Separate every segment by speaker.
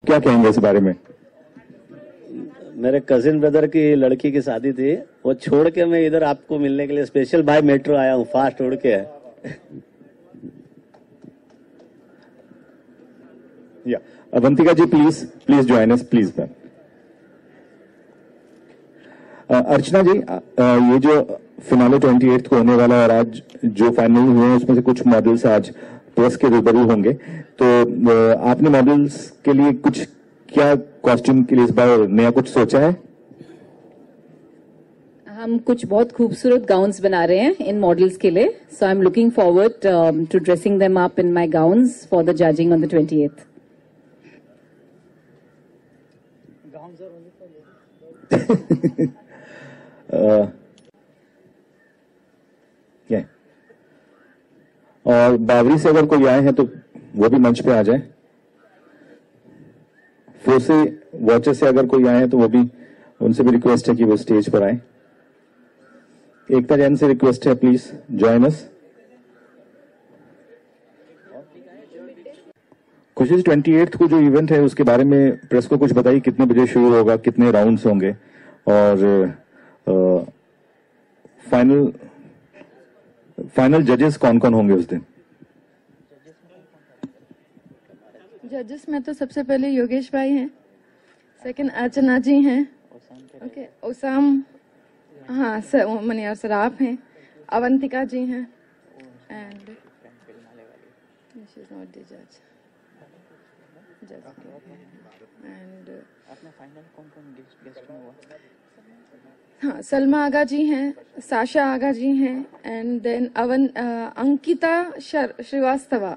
Speaker 1: क्या कहेंगे इस बारे में?
Speaker 2: मेरे कजिन ब्रदर की लड़की की शादी थी, वो छोड़ के मैं इधर आपको मिलने के लिए स्पेशल बाय मेट्रो आया हूँ, फास्ट उड़ के।
Speaker 1: या Avantika ji, please join us, please ma'am. Archana ji, ये जो फिनाले 28 को होने वाला है और आज जो फाइनल हुए हैं उसमें से कुछ मॉडल्स आज प्रेस के रूबरू होंगे, तो आपने मॉडल्स के लिए कुछ क्या कॉस्ट्यूम के लिए इस बार नया कुछ सोचा है?
Speaker 3: हम कुछ बहुत खूबसूरत गाउन्स बना रहे हैं इन मॉडल्स के लिए, so I am looking forward to dressing them up in my gowns for the judging on the 28th।
Speaker 1: और बावरी से अगर कोई आए हैं तो वो भी मंच पे आ जाए। फोसे वॉचर से अगर कोई आए हैं तो वो भी, उनसे भी रिक्वेस्ट है कि वो स्टेज पर आए। एकता जैन से रिक्वेस्ट है, प्लीज ज्वाइन अस। खुशी जी, 28 को जो इवेंट है उसके बारे में प्रेस को कुछ बताइए, कितने बजे शुरू होगा, कितने राउंड्स होंगे, और फाइनल जजेस कौन कौन होंगे उस दिन?
Speaker 4: जजेस में तो सबसे पहले योगेश भाई हैं, सेकंड अर्चना जी हैं, ओके, ओसाम, हाँ मनियार सराफ हैं, अवंतिका जी हैं, and she is not the जज एंड हाँ सलमा आगा जी हैं, साशा आगा जी हैं, and then Ankita Srivastava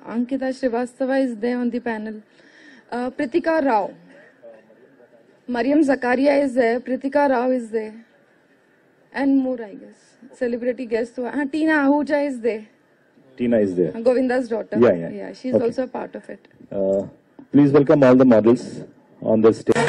Speaker 4: is there on the panel, Pritika Rao, Mariam Zakaria is there, Pritika Rao is there, and more I guess celebrity guest, हाँ Tina Ahuja is there,
Speaker 1: Tina is there.
Speaker 4: Govinda's daughter. Yeah, she's
Speaker 1: okay.
Speaker 4: also a part of it.
Speaker 1: Please welcome all the models on the stage.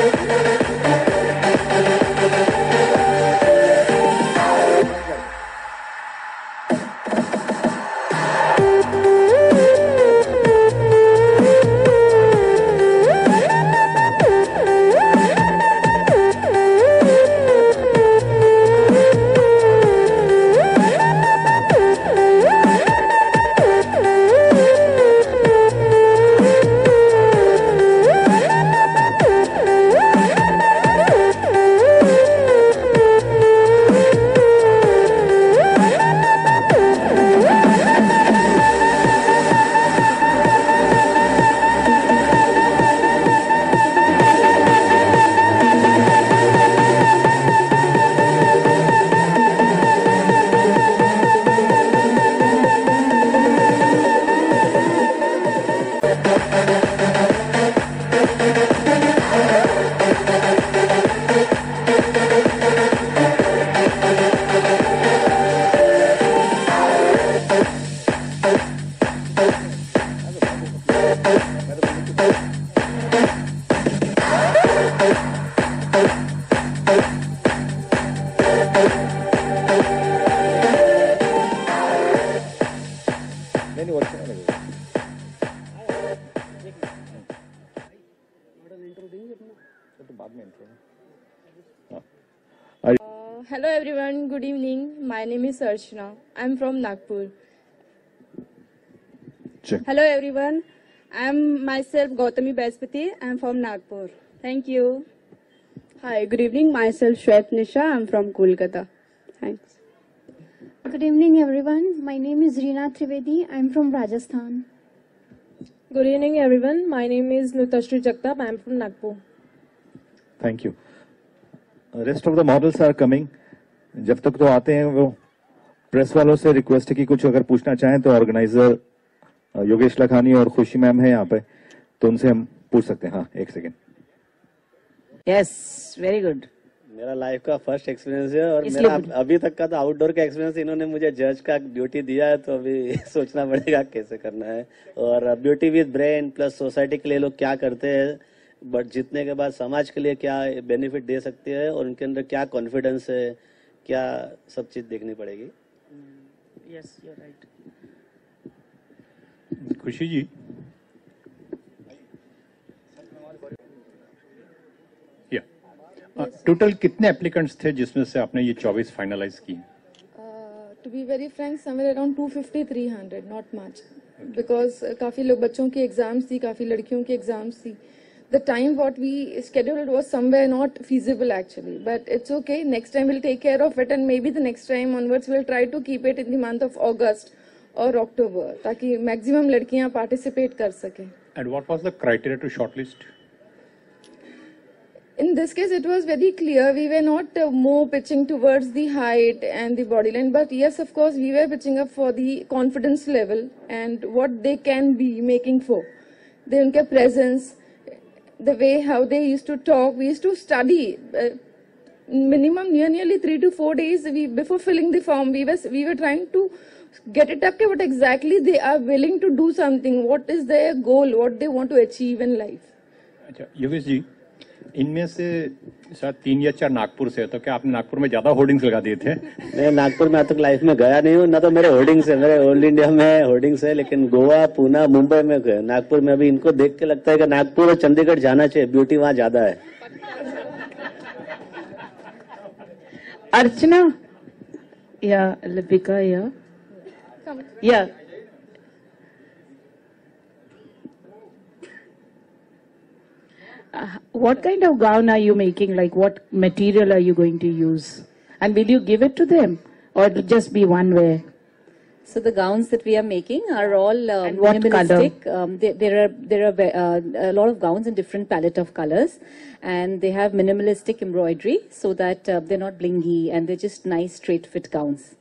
Speaker 5: Hello everyone, good evening. My name is Archana. I'm from Nagpur. Hello everyone, I'm myself Gautami Baspati. I'm from Nagpur. Thank you.
Speaker 6: Hi, good evening. Myself Shwet Nisha. I'm from Kolkata. Thanks.
Speaker 7: Good evening everyone. My name is Reena Trivedi. I'm from Rajasthan.
Speaker 8: Good evening everyone. My name is Nutashri Jagtap. I'm from Nagpur.
Speaker 1: Thank you. Rest of the models are coming. जब तक तो आते हैं, वो press वालों से request है कि कुछ अगर पूछना चाहें तो ऑर्गेनाइजर योगेश लखानी और खुशी मैम है यहाँ पे, तो उनसे हम पूछ सकते हैं। हाँ, एक सेकेंड।
Speaker 3: Yes, very good.
Speaker 2: मेरा लाइफ का फर्स्ट एक्सपीरियंस है, और मेरा अभी तक का तो आउटडोर का एक्सपीरियंस, इन्होंने मुझे जज का ड्यूटी दिया है, तो अभी सोचना पड़ेगा कैसे करना है। और beauty with brain plus society के लिए लोग क्या करते हैं, बट जीतने के बाद समाज के लिए क्या बेनिफिट दे सकते हैं, और उनके अंदर क्या कॉन्फिडेंस है, क्या सब चीज देखनी पड़ेगी।
Speaker 3: Yes, you are right.
Speaker 9: Khushi ji, total कितने एप्लीकेंट्स थे जिसमें से आपने ये 24 फाइनलाइज की?
Speaker 4: To be very frank, somewhere around 250-300, not much, because काफी लोग बच्चों की एग्जाम्स थी, काफी लड़कियों की एग्जाम्स थी. The time what we scheduled was somewhere not feasible actually, but it's okay. Next time we'll take care of it, and maybe the next time onwards we'll try to keep it in the month of August or October, ताकि maximum लड़कियां participate कर सकें.
Speaker 9: And what was the criteria to shortlist?
Speaker 4: In this case, it was very clear. We were not more pitching towards the height and the body line, but yes, of course, we were pitching up for the confidence level and what they can be making for. Their presence, the way how they used to talk. We used to study minimum nearly 3 to 4 days before filling the form. We were trying to get it up to what exactly they are willing to do something. What is their goal? What they want to achieve in life.
Speaker 9: अच्छा योगेश जी, इनमें से शायद 3 या 4 नागपुर से, तो क्या आपने नागपुर में ज्यादा होर्डिंग्स लगा दिए थे?
Speaker 2: मैं नागपुर में आज तक लाइफ में गया नहीं हूँ, ना तो मेरे होर्डिंग्स है, मेरे ऑल इंडिया में होर्डिंग्स है, लेकिन गोवा, पूना, मुंबई में गए. नागपुर में अभी इनको देख के लगता है कि नागपुर और चंडीगढ़ जाना चाहिए, ब्यूटी वहां ज्यादा है.
Speaker 10: अर्चना या लिपिका या what kind of gown are you making? Like what material are you going to use? And will you give it to them or it'll just be one wear?
Speaker 3: So the gowns that we are making are all
Speaker 10: And what
Speaker 3: minimalistic. There are a lot of gowns in different palette of colors, and they have minimalistic embroidery so that they're not blingy and they're just nice straight fit gowns.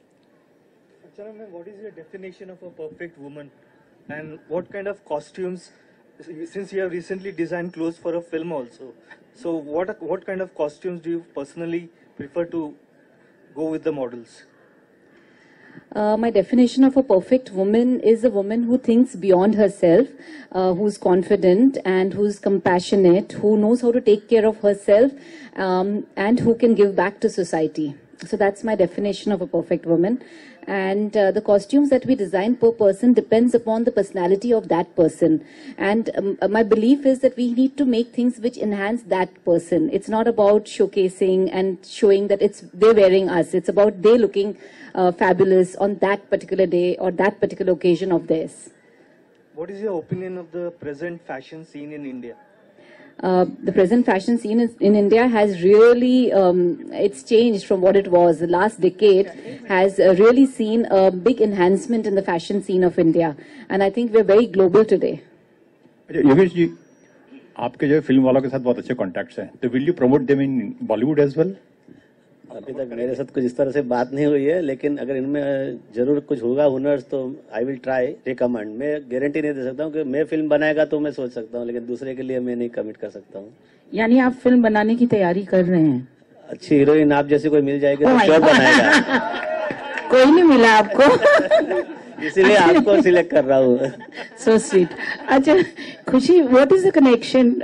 Speaker 11: Archana ma'am, what is your definition of a perfect woman, and what kind of costumes? Since you have recently designed clothes for a film also, so what kind of costumes do you personally prefer to go with the models?
Speaker 3: My definition of a perfect woman is a woman who thinks beyond herself, who's confident and who's compassionate, who knows how to take care of herself, and who can give back to society. So that's my definition of a perfect woman. And the costumes that we design per person depends upon the personality of that person. And my belief is that we need to make things which enhance that person. It's not about showcasing and showing that they're wearing us. It's about they looking fabulous on that particular day or that particular occasion of theirs.
Speaker 11: What is your opinion of the present fashion scene in India?
Speaker 3: The present fashion scene in India has really, it's changed from what it was. The last decade has really seen a big enhancement in the fashion scene of India. And I think we're very global today.
Speaker 9: Yogesh ji, आपके जो film वालों के साथ बहुत अच्छे contacts हैं, तो will you promote them in Bollywood as well?
Speaker 2: अभी तक मेरे साथ कुछ इस तरह से बात नहीं हुई है, लेकिन अगर इनमें जरूर कुछ होगा हुनर्स तो आई विल ट्राई रिकमेंड. मैं गारंटी नहीं दे सकता हूँ कि मैं फिल्म बनाएगा तो मैं सोच सकता हूँ, लेकिन दूसरे के लिए मैं नहीं कमिट कर सकता हूँ.
Speaker 10: यानी आप फिल्म बनाने की तैयारी कर रहे हैं?
Speaker 2: अच्छी हीरोइन आप जैसी कोई मिल जाएगी तो श्योर बनाएगा.
Speaker 10: कोई नहीं मिला आपको?
Speaker 2: इसीलिए आपको सिलेक्ट कर रहा हूँ.
Speaker 10: So sweet. अच्छा खुशी, what is the connection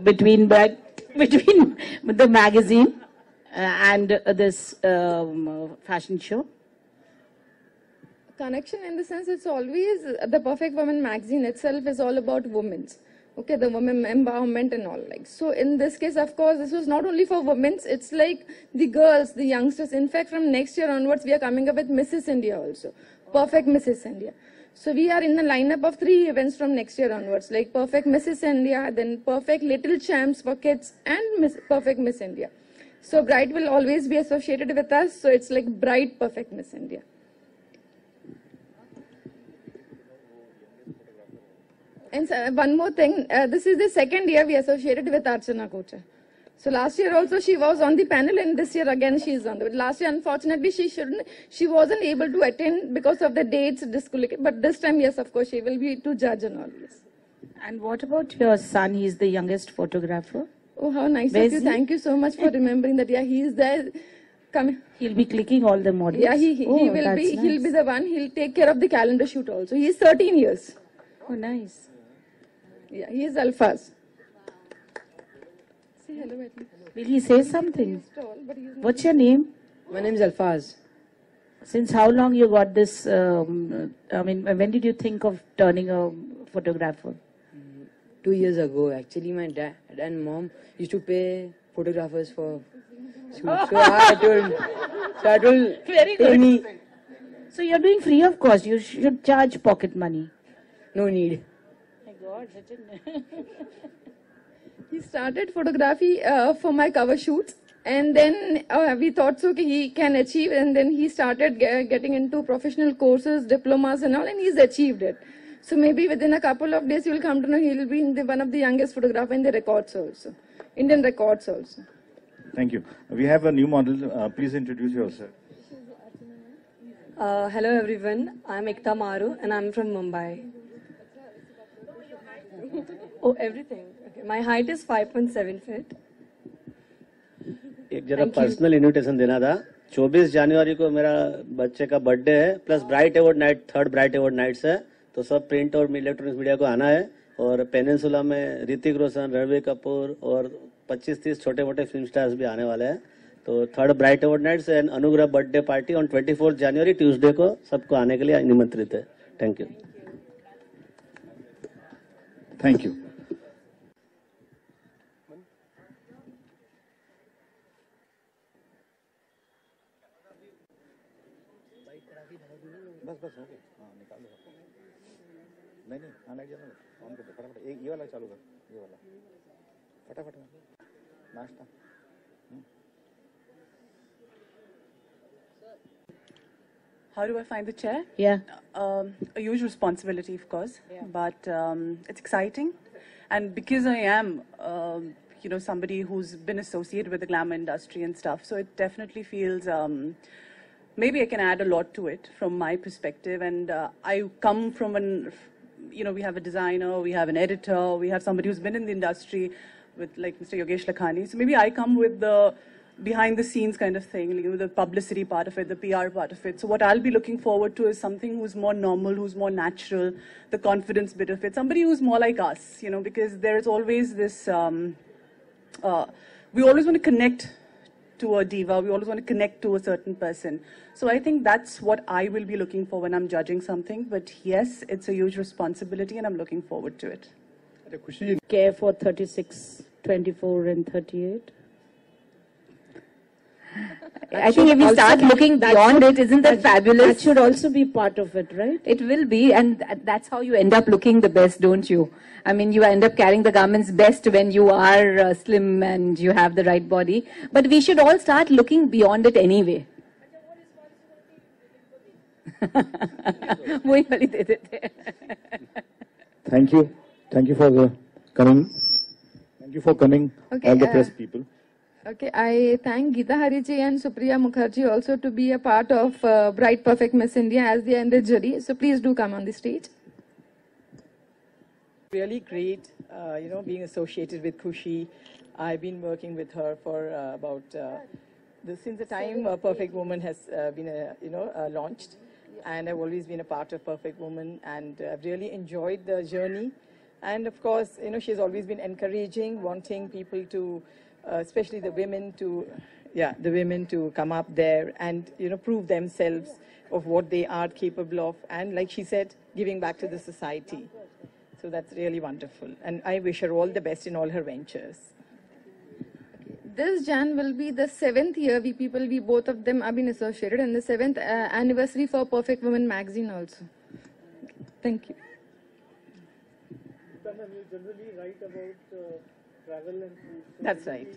Speaker 10: between the magazine and this fashion show?
Speaker 4: Connection in the sense it's always the Perfect Woman magazine itself is all about women's. Okay, the women empowerment and all like. So in this case, of course, this was not only for women's, it's like the girls, the youngsters. In fact, from next year onwards, we are coming up with Mrs. India also. Perfect Mrs. India. So we are in the lineup of 3 events from next year onwards, like Perfect Mrs. India, then Perfect Little Champs for kids, and Perfect Miss India. So bride will always be associated with us. So it's like Bride Perfect Miss India. And one more thing, this is the second year we associated with Archana Kochar. So last year also she was on the panel, and this year again she is on the. Last year unfortunately she wasn't able to attend because of the dates. But this time yes, of course she will be to judge and all. Yes.
Speaker 10: And what about your son? He's the youngest photographer.
Speaker 4: Oh, how nice of you! Thank you so much for remembering that. Yeah, he is there. Come.
Speaker 10: He'll be clicking all the models.
Speaker 4: Yeah, he will be. Nice. He'll be the one. He'll take care of the calendar shoot also. He is 13 years.
Speaker 10: Oh, nice.
Speaker 4: Yeah, he is Alfaz. Say hello,
Speaker 10: will he say something? What's your name?
Speaker 12: My name is Alfaz.
Speaker 10: Since how long you got this? I mean, when did you think of turning a photographer?
Speaker 12: 2 years ago. Actually, my dad and mom used to pay photographers for shoots. So I told
Speaker 10: Very good.
Speaker 12: Amy,
Speaker 10: So you're doing free of cost. You should charge pocket money.
Speaker 12: no need.
Speaker 10: My God, Sachin.
Speaker 4: He started photography for my cover shoots, and then we thought so he can achieve, and then he started getting into professional courses, diplomas and all, and he's achieved it. So maybe within a couple of days you'll come to know he'll be one of the youngest photographer in the records also, Indian records also.
Speaker 1: Thank you. We have a new model. Please introduce yourself.
Speaker 13: Hello everyone, I'm Ekta Maru and I'm from Mumbai. Oh, everything. Okay. My height is 5.7 feet.
Speaker 2: एक जरा personal invitation देना था. 24 जनवरी को मेरा बच्चे का birthday है, plus bright award night, 3rd bright award nights है, तो सब प्रिंट और इलेक्ट्रॉनिक्स मीडिया को आना है. और पेनिनसुला में ऋतिक रोशन, रणबीर कपूर और 25-30 छोटे मोटे फिल्म स्टार्स भी आने वाले हैं. तो 3rd bright award nights and Anugrah birthday party on 24 जनवरी ट्यूसडे को सबको आने के लिए निमंत्रित है. Thank you.
Speaker 1: Thank you. बस हो गया. हाँ, निकाल दो. नहीं आना ऑन कर दो फटाफट. एक ये वाला चालू कर, ये वाला फटाफट नाश्ता.
Speaker 14: How do I find the chair?
Speaker 10: Yeah.
Speaker 14: A huge responsibility, of course, but it's exciting. And because I am, somebody who's been associated with the glamour industry and stuff, so it definitely feels, maybe I can add a lot to it from my perspective. And I come from we have a designer, we have an editor, we have somebody who's been in the industry with like Mr. Yogesh Lakhani. So maybe I come with the behind the scenes kind of thing, the publicity part of it, the PR part of it. So what I'll be looking forward to is something who's more normal, who's more natural, the confidence bit of it, somebody who's more like us, because there's always this, we always want to connect to a diva, we always want to connect to a certain person. So I think that's what I will be looking for when I'm judging something. But yes, it's a huge responsibility and I'm looking forward to it.
Speaker 10: Care for 36, 24 and 38.
Speaker 3: I think if we start looking beyond it, isn't that fabulous?
Speaker 10: That should also be part of it, right?
Speaker 3: It will be, and that's how you end up looking the best, don't you? I mean, you end up carrying the garments best when you are slim and you have the right body. But we should all start looking beyond it anyway.
Speaker 1: Thank you. Thank you for coming. Thank you for coming,
Speaker 4: Okay,
Speaker 1: all the press people.
Speaker 4: Okay, I thank Geeta Hariji and Supriya Mukherjee also to be a part of Bright Perfect Miss India as they are in the jury. So please do come on the stage.
Speaker 12: Really great, being associated with Khushi. I've been working with her for since the time Perfect Woman has been, launched. And I've always been a part of Perfect Woman, and I've really enjoyed the journey. And of course, she's always been encouraging, wanting people to, especially the women to come up there and, prove themselves of what they are capable of. And like she said, giving back to the society. So that's really wonderful. And I wish her all the best in all her ventures.
Speaker 4: This Jan will be the 7th year we both of them have been associated, and the 7th anniversary for Perfect Woman magazine also. Thank you.
Speaker 11: You generally write about travel and food. So
Speaker 12: That's right.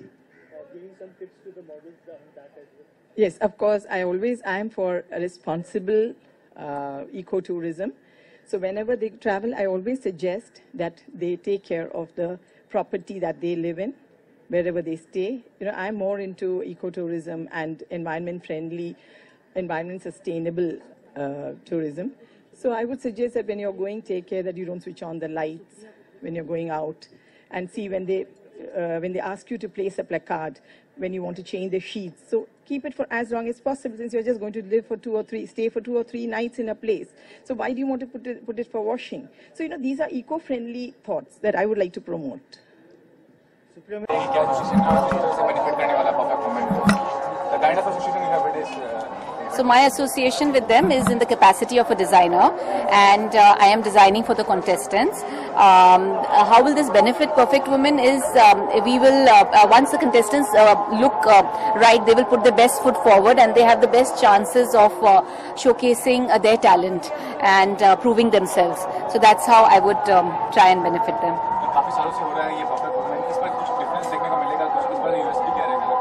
Speaker 11: Giving some tips to the models on that as well.
Speaker 12: Yes, of course. I am for a responsible ecotourism. So whenever they travel, I always suggest that they take care of the property that they live in, wherever they stay. I'm more into ecotourism and environment-friendly, environment-sustainable tourism. So I would suggest that when you're going, take care that you don't switch on the lights when you're going out, and see when they ask you to place a placard, when you want to change the sheets. So keep it for as long as possible, since you're just going to stay for 2 or 3 nights in a place. So why do you want to put it for washing? So, these are eco-friendly thoughts that I would like to promote.
Speaker 15: The kind of association you have with this?
Speaker 16: So my association with them is in the capacity of a designer, and I am designing for the contestants. How will this benefit Perfect Women is we will, once the contestants look right, they will put their best foot forward and they have the best chances of showcasing their talent and proving themselves. So that's how I would try and benefit them.
Speaker 15: काफी सालों से हो रहा है ये Perfect Women, इस पर कुछ डिफरेंस देखने को मिलेगा, कुछ इस पर यूएसपी क्या रहेगा?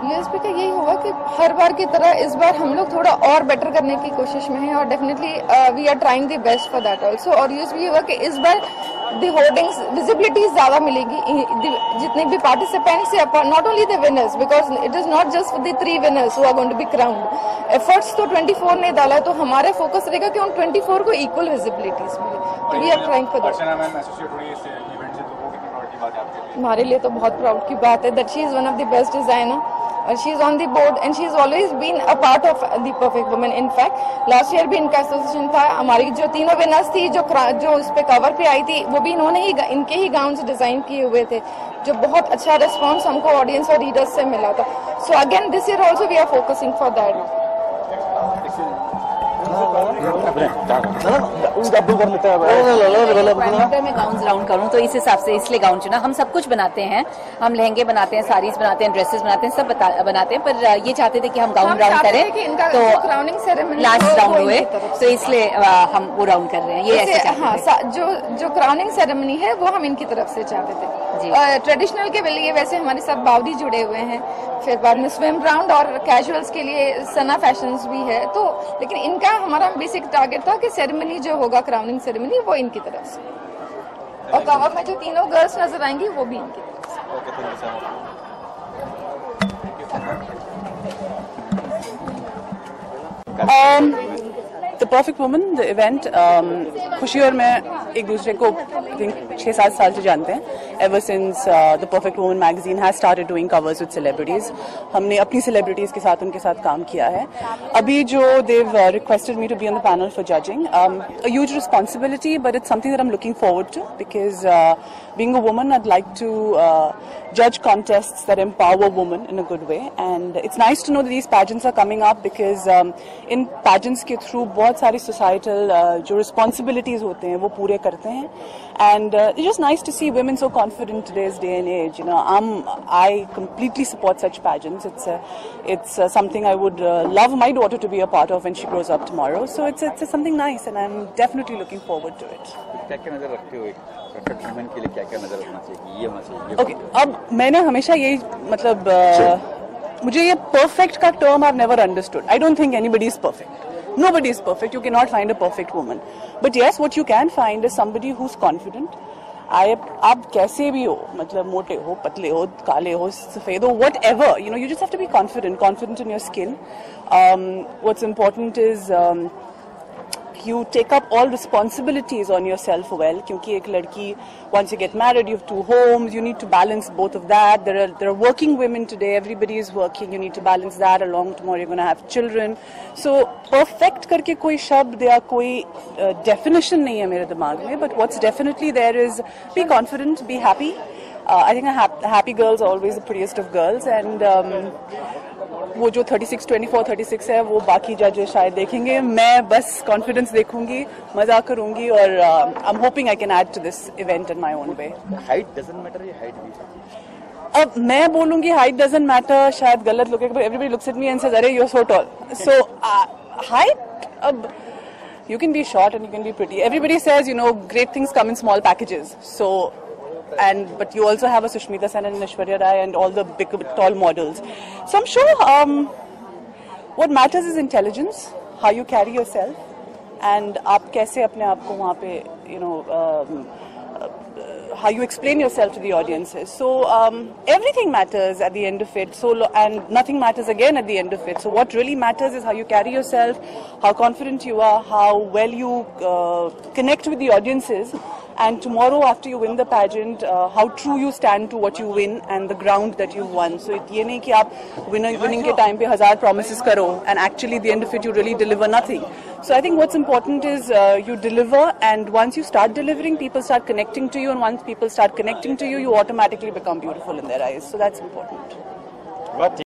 Speaker 4: यूएसपी का यही होगा कि हर बार की तरह इस बार हम लोग थोड़ा और बेटर करने की कोशिश में हैं और definitely we are trying the best for that also. और यूएसपी होगा कि इस बार द होर्डिंग्स विजिबिलिटी ज्यादा मिलेगी जितने भी पार्टिसिपेंट्स या not only the winners, because it is not just the 3 winners who are going to be crowned. Efforts तो 24 ने डाला, तो हमारे फोकस रहेगा कि उन 24 को इक्वल विजिबिलिटीज मिले। We are trying for that. हमारे लिए तो बहुत प्राउड की बात है that she is one of the best designer और she is on the board and she is always been a part of the perfect women. In fact last year भी इनका एसोसिएशन था। हमारी जो तीनों विनर्स थी जो उस पे कवर पे आई थी वो भी इन्होंने ही इनके ही गाउन्स डिजाइन किए हुए थे, जो बहुत अच्छा रिस्पॉन्स हमको ऑडियंस और रीडर्स से मिला था। So again this year also we are focusing for that.
Speaker 16: मैं गाउन राउंड करूँ तो इस हिसाब से इसलिए गाउन चुना। हम सब कुछ बनाते हैं, हम लहंगे बनाते हैं, साड़ीज बनाते हैं, ड्रेसेस बनाते हैं, सब बनाते हैं, पर ये चाहते थे कि हम गाउन राउंड करें तो
Speaker 4: क्राउनिंग सेरेमनी
Speaker 16: लास्ट राउंड हुए तो इसलिए हम वो राउंड कर रहे हैं। ये ऐसे
Speaker 4: जो क्राउनिंग सेरेमनी है वो हम इनकी तरफ से चाहते थे। ट्रेडिशनल के लिए वैसे हमारे सब बावरी जुड़े हुए हैं, फिर बाद में स्विम राउंड और कैजुअल्स के लिए सना फैशंस भी है, तो लेकिन इनका हमारा बेसिक टारगेट था कि सेरेमनी जो होगा क्राउनिंग सेरेमनी वो इनकी तरफ से और कवर में जो तीनों गर्ल्स नजर आएंगी वो भी इनकी तरफ
Speaker 14: से। The Perfect Woman, the event, खुशी और मैं एक दूसरे को I think 6-7 साल से जानते हैं। Ever since the Perfect Woman magazine has started doing covers with celebrities, हमने अपनी celebrities के साथ उनके साथ काम किया है। अभी जो they've requested me to be on the panel for judging, a huge responsibility, but it's something that I'm looking forward to because being a woman, I'd like to judge contests that empower women in a good way, and it's nice to know that these pageants are coming up because in pageants के through बहुत सारी societal जो responsibilities होते हैं वो पूरे करते हैं, and it's just nice to see women so confident today's day and age. You know, I completely support such pageants. It's something I would love my daughter to be a part of when she grows up tomorrow. So it's something nice, and I'm definitely looking forward to it.
Speaker 15: क्या नजर रखते हो perfect women के लिए, क्या नजर रखना चाहिए, ये होना चाहिए?
Speaker 14: Okay, अब मैंने हमेशा यही मतलब मुझे ये perfect का term I've never understood. I don't think anybody is perfect. Nobody is perfect. You cannot find a perfect woman. But yes, what you can find is somebody who's confident. आप कैसे भी हो, मतलब मोटे हो, पतले हो, काले हो, सफेद हो, whatever. You know, you just have to be confident in your skin. What's important is you take up all responsibilities on yourself well. क्योंकि एक लड़की, once you get married, you have 2 homes. You need to balance both of that. There are working women today. Everybody is working. You need to balance that along. Tomorrow you're going to have children. So perfect करके कोई शब्द या कोई definition नहीं है मेरे दिमाग में. But what's definitely there is be confident, be happy. I think happy girls are always the prettiest of girls, and वो जो 24-36 है वो बाकी जजेस शायद देखेंगे, मैं बस कॉन्फिडेंस देखूंगी, मजा करूंगी और I am hoping I can add to this event in my own way.
Speaker 15: Height doesn't matter, ये हाइट भी
Speaker 14: अब मैं बोलूंगी हाइट डजंट मैटर, शायद गलत लगेगा, but everybody looks at me and says अरे you're so tall. So height, अब you can be short and you can be pretty. Everybody says, you know, great things come in small packages. So but you also have a Sushmita Sen and Aishwarya Rai and all the big tall models. So I'm sure what matters is intelligence, how you carry yourself, and आप कैसे अपने आप को वहाँ पे, you know, how you explain yourself to the audiences. So everything matters at the end of it. And nothing matters again at the end of it. So what really matters is how you carry yourself, how confident you are, how well you connect with the audiences. And tomorrow, after you win the pageant, how true you stand to what you win and the ground that you've won. So ये नहीं कि आप winning के time पे 1000 promises करो and actually at the end of it you really deliver nothing. So I think what's important is you deliver, and once you start delivering, people start connecting to you, and once people start connecting to you, you automatically become beautiful in their eyes. So that's important.